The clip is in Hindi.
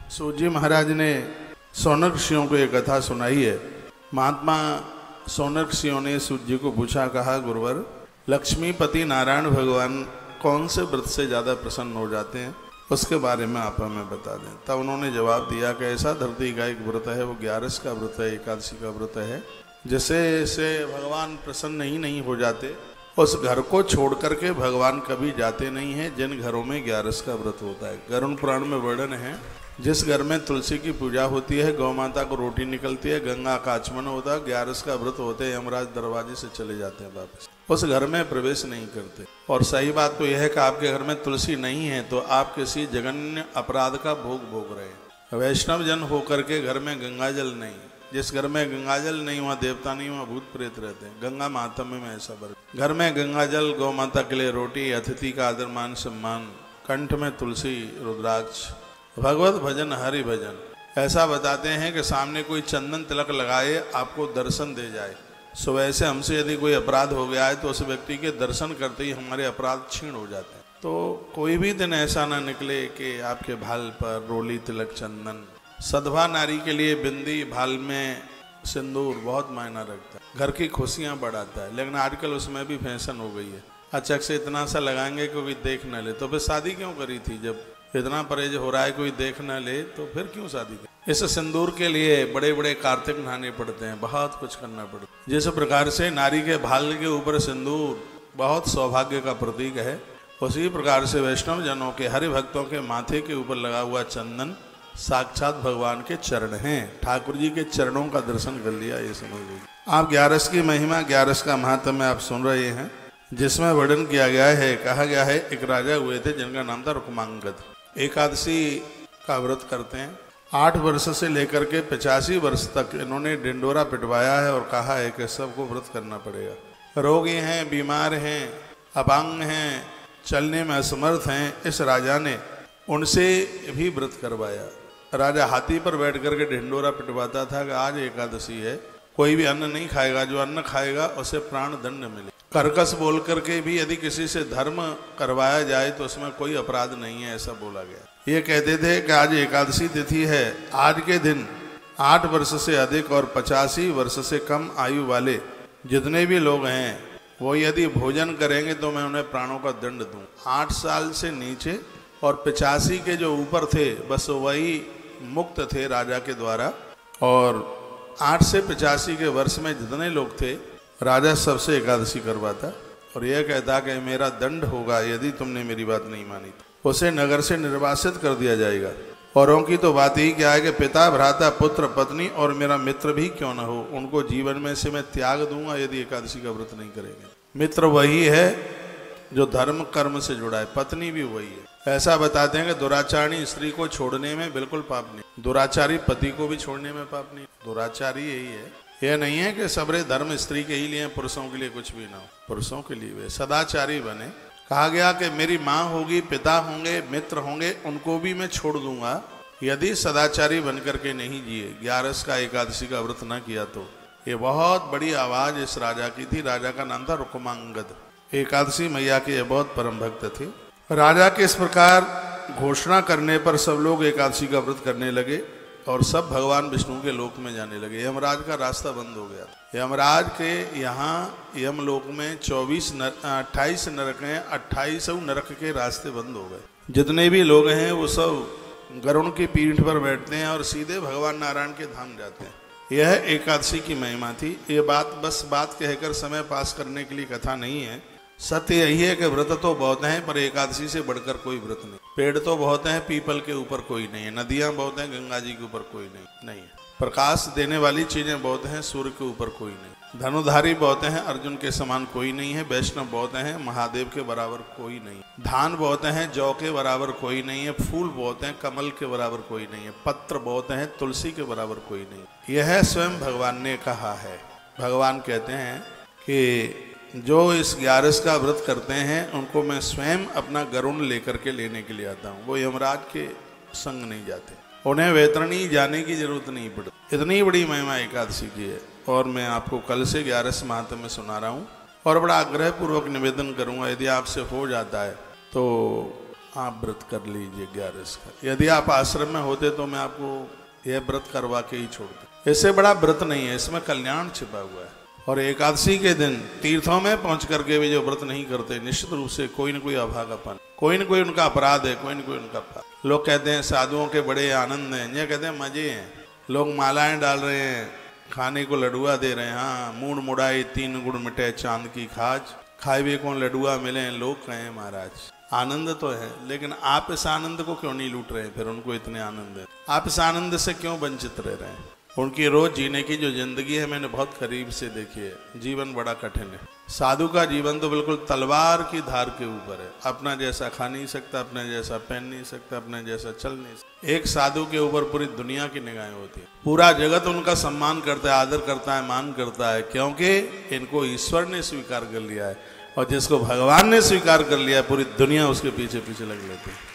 सूत जी महाराज ने सौनक ऋषियों को एक कथा सुनाई है। महात्मा सौनक ऋषियों ने सूत जी को पूछा, कहा गुरुवर, लक्ष्मीपति नारायण भगवान कौन से व्रत से ज़्यादा प्रसन्न हो जाते हैं, उसके बारे में आप हमें बता दें। तब उन्होंने जवाब दिया कि ऐसा धरती का एक व्रत है, वो 11 का व्रत है, एकादशी का व्रत है, जिससे से भगवान प्रसन्न ही नहीं हो जाते। उस घर को छोड़ करके भगवान कभी जाते नहीं हैं जिन घरों में 11 का व्रत होता है। गरुड़ पुराण में वर्णन है, जिस घर में तुलसी की पूजा होती है, गौ माता को रोटी निकलती है, गंगा का आचमन होता है, 11 का व्रत होते हैं, यमराज दरवाजे से चले जाते हैं वापस, उस घर में प्रवेश नहीं करते। और सही बात तो यह है कि आपके घर में तुलसी नहीं है तो आप किसी जघन्य अपराध का भोग रहे हैं। वैष्णव जन होकर के घर में गंगाजल नहीं, जिस घर में गंगाजल नहीं वहाँ देवता नहीं, वहाँ भूत प्रेत रहते हैं। गंगा महात्म्य में ऐसा वर्णन, घर में गंगाजल, गौ माता के लिए रोटी, अतिथि का आदर मान सम्मान, कंठ में तुलसी रुद्राक्ष, भगवत भजन हरि भजन। ऐसा बताते हैं कि सामने कोई चंदन तिलक लगाए आपको दर्शन दे जाए। सुबह से हमसे यदि कोई अपराध हो गया है तो उस व्यक्ति के दर्शन करते ही हमारे अपराध क्षीण हो जाते हैं। तो कोई भी दिन ऐसा ना निकले कि आपके भाल पर रोली तिलक चंदन। सधवा नारी के लिए बिंदी, भाल में सिंदूर बहुत मायना रखता है, घर की खुशियाँ बढ़ाता है। लेकिन आजकल उसमें भी फैशन हो गई है, अचक से इतना सा लगाएंगे कि कोई देख न ले। तो फिर शादी क्यों करी थी? जब इतना परहेज हो रहा है कोई देख न ले तो फिर क्यों शादी करी? इस सिंदूर के लिए बड़े बड़े कार्तिक नहाने पड़ते हैं, बहुत कुछ करना पड़ता है। जिस प्रकार से नारी के भाल के ऊपर सिंदूर बहुत सौभाग्य का प्रतीक है, उसी प्रकार से वैष्णव जनों के, हरि भक्तों के माथे के ऊपर लगा हुआ चंदन साक्षात भगवान के चरण हैं। ठाकुर जी के चरणों का दर्शन कर लिया, ये समझ लीजिए आप। 11 की महिमा, 11 का महात्म्य आप सुन रहे हैं, जिसमें वर्णन किया गया है। कहा गया है एक राजा हुए थे जिनका नाम था रुक्मांगद। एकादशी का व्रत करते हैं। 8 वर्ष से लेकर के 85 वर्ष तक इन्होंने डिंडोरा पिटवाया है और कहा है कि सबको व्रत करना पड़ेगा। रोगी हैं, बीमार हैं, अपांग हैं, चलने में असमर्थ हैं, इस राजा ने उनसे भी व्रत करवाया। राजा हाथी पर बैठ करके ढिंडोरा पिटवाता था कि आज एकादशी है, कोई भी अन्न नहीं खाएगा, जो अन्न खाएगा उसे प्राण दंड मिले। कर्कश बोल करके भी यदि किसी से धर्म करवाया जाए तो उसमें कोई अपराध नहीं है, ऐसा बोला गया। ये कहते थे कि आज एकादशी तिथि है, आज के दिन 8 वर्ष से अधिक और 85 वर्ष से कम आयु वाले जितने भी लोग हैं वो यदि भोजन करेंगे तो मैं उन्हें प्राणों का दंड दूं। 8 साल से नीचे और 85 के जो ऊपर थे बस वही मुक्त थे राजा के द्वारा, और 8 से 85 के वर्ष में जितने लोग थे राजा सबसे एकादशी करवाता और यह कहता कि मेरा दंड होगा यदि तुमने मेरी बात नहीं मानी तो उसे नगर से निर्वासित कर दिया जाएगा। औरों की तो बात ही क्या है कि पिता, भ्राता, पुत्र, पत्नी और मेरा मित्र भी क्यों न हो, उनको जीवन में से मैं त्याग दूंगा यदि एकादशी का व्रत नहीं करेंगे। मित्र वही है जो धर्म कर्म से जुड़ा है, पत्नी भी वही है। ऐसा बताते हैं कि दुराचारी स्त्री को छोड़ने में बिल्कुल पाप नहीं, दुराचारी पति को भी छोड़ने में पाप नहीं। दुराचारी यही है, यह नहीं है कि सबरे धर्म स्त्री के ही लिए, पुरुषों के लिए कुछ भी ना हो, पुरुषों के लिए वे सदाचारी बने। कहा गया कि मेरी माँ होगी, पिता होंगे, मित्र होंगे, उनको भी मैं छोड़ दूंगा यदि सदाचारी बन करके नहीं जिए, 11 का एकादशी का व्रत न किया तो। ये बहुत बड़ी आवाज इस राजा की थी। राजा का नाम था रुक्मांगद। एकादशी मैया के ये बहुत परम भक्त थे। राजा के इस प्रकार घोषणा करने पर सब लोग एकादशी का व्रत करने लगे और सब भगवान विष्णु के लोक में जाने लगे। यमराज का रास्ता बंद हो गया। यमराज के यहाँ यमलोक में 28 नरक हैं, 28 नरक के रास्ते बंद हो गए। जितने भी लोग हैं वो सब गरुड़ की पीठ पर बैठते हैं और सीधे भगवान नारायण के धाम जाते हैं। यह एकादशी की महिमा थी। ये बस बात कहकर समय पास करने के लिए कथा नहीं है। सत्य यही है कि व्रत तो बहुत हैं पर एकादशी से बढ़कर कोई व्रत नहीं। पेड़ तो बहुत हैं, पीपल के ऊपर कोई नहीं है। नदियां बहुत हैं, गंगा जी के ऊपर कोई नहीं है। प्रकाश देने वाली चीजें बहुत हैं, सूर्य के ऊपर कोई नहीं। धनुधारी बहुत हैं, अर्जुन के समान कोई नहीं है। वैष्णव बहुत हैं, महादेव के बराबर कोई नहीं। धान बहुत हैं, जौ के बराबर कोई नहीं है। फूल बहुत हैं, कमल के बराबर कोई नहीं है। पत्र बहुत हैं, तुलसी के बराबर कोई नहीं। यह स्वयं भगवान ने कहा है। भगवान कहते हैं कि जो इस 11 का व्रत करते हैं उनको मैं स्वयं अपना गरुड़ लेकर के लेने के लिए आता हूँ। वो यमराज के संग नहीं जाते, उन्हें वैतरणी जाने की जरूरत नहीं पड़ती। इतनी बड़ी महिमा एकादशी की है। और मैं आपको कल से 11 महात्म्य में सुना रहा हूँ और बड़ा आग्रह पूर्वक निवेदन करूँगा, यदि आपसे हो जाता है तो आप व्रत कर लीजिए 11 का। यदि आप आश्रम में होते तो मैं आपको यह व्रत करवा के ही छोड़ता। इससे बड़ा व्रत नहीं है, इसमें कल्याण छिपा हुआ है। और एकादशी के दिन तीर्थों में पहुंच करके भी जो व्रत नहीं करते, निश्चित रूप से कोई न कोई अभागापन, कोई न कोई उनका अपराध है, कोई न कोई उनका पाप। लोग कहते हैं साधुओं के बड़े आनंद हैं, ये कहते हैं मजे हैं। लोग मालाएं डाल रहे हैं, खाने को लडुआ दे रहे हैं। हाँ, मूड मुड़ाई 3 गुण मिटे चांद की खाज, खाए हुए कौन लडुआ मिले लोग कहें महाराज। आनंद तो है, लेकिन आप इस आनंद को क्यों नहीं लूट रहे हैं? फिर उनको इतने आनंद है, आप इस आनंद से क्यों वंचित रह रहे हैं? उनकी रोज जीने की जो जिंदगी है मैंने बहुत करीब से देखी है। जीवन बड़ा कठिन है। साधु का जीवन तो बिल्कुल तलवार की धार के ऊपर है। अपना जैसा खा नहीं सकता, अपने जैसा पहन नहीं सकता, अपने जैसा चल नहीं सकता। एक साधु के ऊपर पूरी दुनिया की निगाहें होती है। पूरा जगत उनका सम्मान करता है, आदर करता है, मान करता है, क्योंकि इनको ईश्वर ने स्वीकार कर लिया है। और जिसको भगवान ने स्वीकार कर लिया, पूरी दुनिया उसके पीछे पीछे लग लेती है।